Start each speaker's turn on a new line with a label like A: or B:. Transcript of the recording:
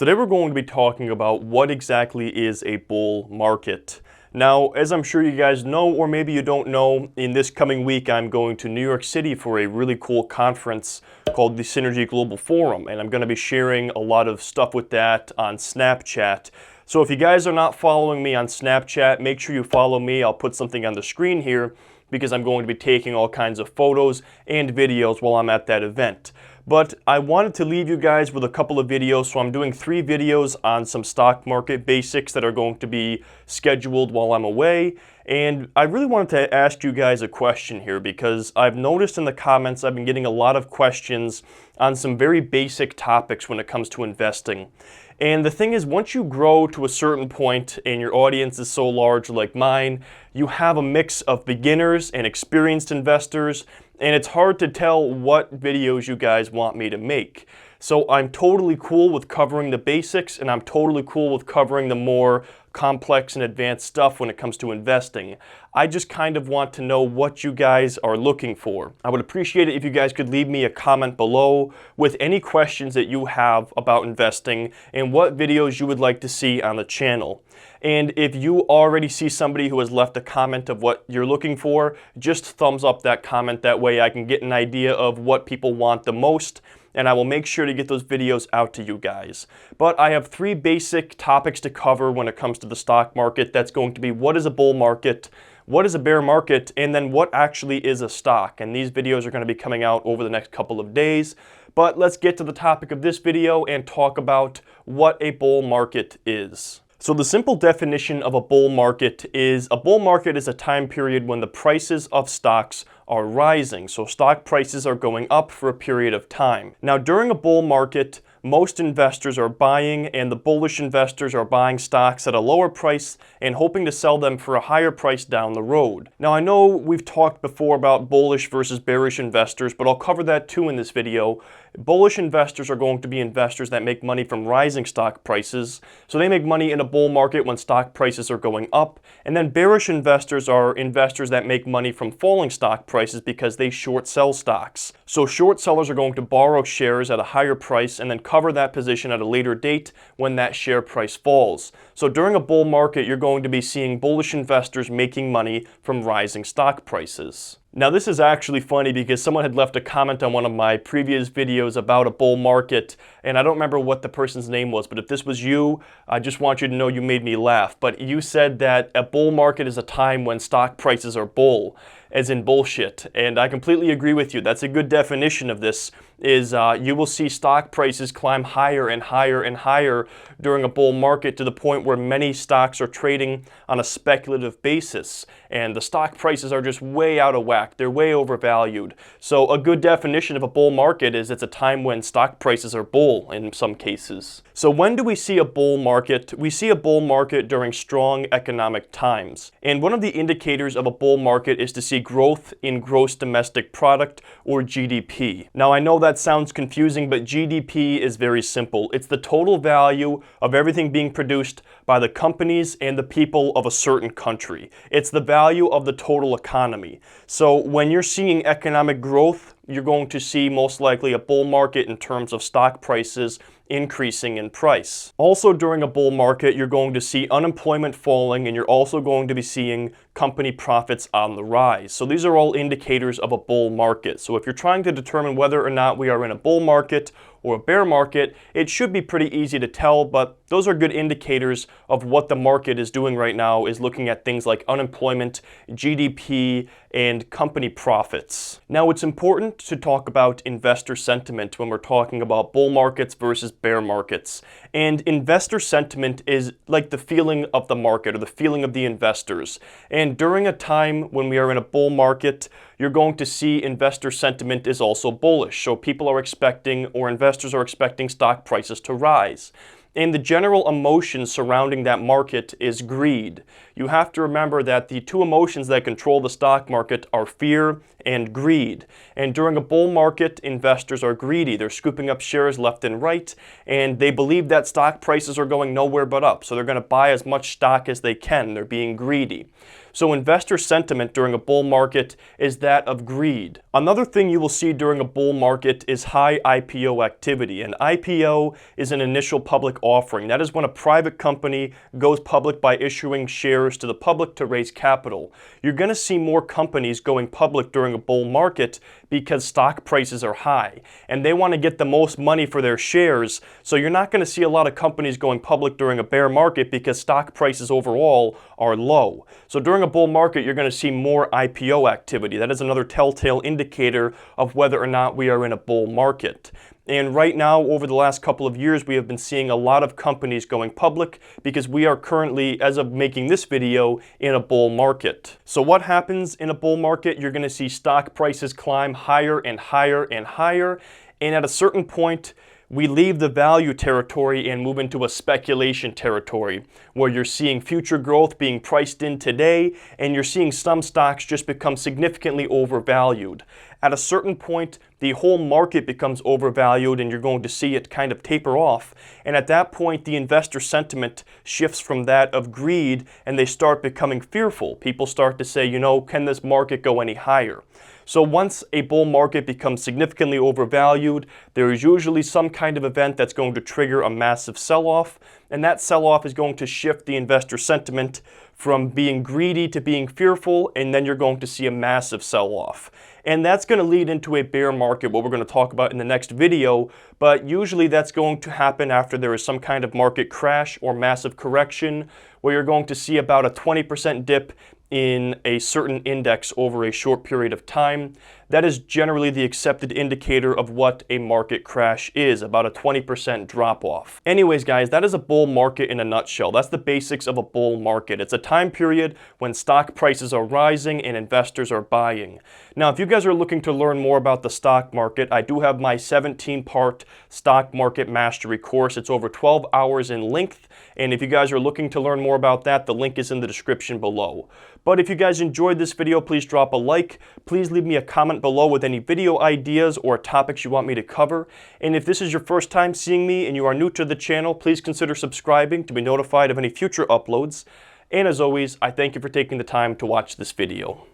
A: Today we're going to be talking about what exactly is a bull market. Now, as I'm sure you guys know, or maybe you don't know, in this coming week I'm going to New York City for a really cool conference called the Synergy Global Forum, and I'm going to be sharing a lot of stuff with that on Snapchat. So if you guys are not following me on Snapchat, make sure you follow me. I'll put something on the screen here because I'm going to be taking all kinds of photos and videos while I'm at that event. But I wanted to leave you guys with a couple of videos, so I'm doing 3 videos on some stock market basics that are going to be scheduled while I'm away. And I really wanted to ask you guys a question here because I've noticed in the comments I've been getting a lot of questions on some very basic topics when it comes to investing. And the thing is, once you grow to a certain point and your audience is so large like mine, you have a mix of beginners and experienced investors, and it's hard to tell what videos you guys want me to make. So I'm totally cool with covering the basics, and I'm totally cool with covering the more complex and advanced stuff when it comes to investing. I just kind of want to know what you guys are looking for. I would appreciate it if you guys could leave me a comment below with any questions that you have about investing and what videos you would like to see on the channel. And if you already see somebody who has left a comment of what you're looking for, just thumbs up that comment. That way I can get an idea of what people want the most, and I will make sure to get those videos out to you guys. But I have 3 basic topics to cover when it comes to the stock market. That's going to be what is a bull market, what is a bear market, and then what actually is a stock. And these videos are going to be coming out over the next couple of days. But let's get to the topic of this video and talk about what a bull market is. So the simple definition of a bull market is a time period when the prices of stocks are rising. So stock prices are going up for a period of time. Now during a bull market, most investors are buying, and the bullish investors are buying stocks at a lower price and hoping to sell them for a higher price down the road. Now I know we've talked before about bullish versus bearish investors, but I'll cover that too in this video. Bullish investors are going to be investors that make money from rising stock prices. So they make money in a bull market when stock prices are going up. And then bearish investors are investors that make money from falling stock prices because they short sell stocks. So short sellers are going to borrow shares at a higher price and then cover that position at a later date when that share price falls. So during a bull market, you're going to be seeing bullish investors making money from rising stock prices. Now this is actually funny because someone had left a comment on one of my previous videos about a bull market, and I don't remember what the person's name was, but if this was you, I just want you to know you made me laugh. But you said that a bull market is a time when stock prices are bull, as in bullshit, and I completely agree with you. That's a good definition of this, is you will see stock prices climb higher and higher and higher during a bull market to the point where many stocks are trading on a speculative basis, and the stock prices are just way out of whack. They're way overvalued. So a good definition of a bull market is it's a time when stock prices are bull in some cases. So when do we see a bull market? We see a bull market during strong economic times. And one of the indicators of a bull market is to see growth in gross domestic product, or GDP. Now I know that sounds confusing, but GDP is very simple. It's the total value of everything being produced by the companies and the people of a certain country. It's the value of the total economy. So when you're seeing economic growth, you're going to see most likely a bull market in terms of stock prices increasing in price. Also during a bull market, you're going to see unemployment falling, and you're also going to be seeing company profits on the rise. So these are all indicators of a bull market. So if you're trying to determine whether or not we are in a bull market or a bear market, it should be pretty easy to tell, but those are good indicators of what the market is doing right now, is looking at things like unemployment, GDP, and company profits. Now it's important to talk about investor sentiment when we're talking about bull markets versus bear markets. And investor sentiment is like the feeling of the market, or the feeling of the investors. And during a time when we are in a bull market, you're going to see investor sentiment is also bullish. So people are expecting, or investors are expecting, stock prices to rise. And the general emotion surrounding that market is greed. You have to remember that the 2 emotions that control the stock market are fear and greed. And during a bull market, investors are greedy. They're scooping up shares left and right, and they believe that stock prices are going nowhere but up. So they're going to buy as much stock as they can. They're being greedy. So investor sentiment during a bull market is that of greed. Another thing you will see during a bull market is high IPO activity. An IPO is an initial public offering. That is when a private company goes public by issuing shares to the public to raise capital. You're going to see more companies going public during a bull market because stock prices are high and they want to get the most money for their shares. So you're not going to see a lot of companies going public during a bear market because stock prices overall are low. So during a bull market, you're going to see more IPO activity. That is another telltale indicator of whether or not we are in a bull market. And right now, over the last couple of years, we have been seeing a lot of companies going public because we are currently, as of making this video, in a bull market. So what happens in a bull market? You're going to see stock prices climb higher and higher and higher. And at a certain point, we leave the value territory and move into a speculation territory where you're seeing future growth being priced in today and you're seeing some stocks just become significantly overvalued. At a certain point, the whole market becomes overvalued and you're going to see it kind of taper off. And at that point, the investor sentiment shifts from that of greed and they start becoming fearful. People start to say, can this market go any higher? So once a bull market becomes significantly overvalued, there is usually some kind of event that's going to trigger a massive sell-off, and that sell-off is going to shift the investor sentiment from being greedy to being fearful, and then you're going to see a massive sell-off. And that's going to lead into a bear market, what we're going to talk about in the next video, but usually that's going to happen after there is some kind of market crash or massive correction, where you're going to see about a 20% dip in a certain index over a short period of time. That is generally the accepted indicator of what a market crash is, about a 20% drop off. Anyways, guys, that is a bull market in a nutshell. That's the basics of a bull market. It's a time period when stock prices are rising and investors are buying. Now, if you guys are looking to learn more about the stock market, I do have my 17-part stock market mastery course. It's over 12 hours in length. And if you guys are looking to learn more about that, the link is in the description below. But if you guys enjoyed this video, please drop a like. Please leave me a comment below with any video ideas or topics you want me to cover. And if this is your first time seeing me and you are new to the channel, please consider subscribing to be notified of any future uploads. And as always, I thank you for taking the time to watch this video.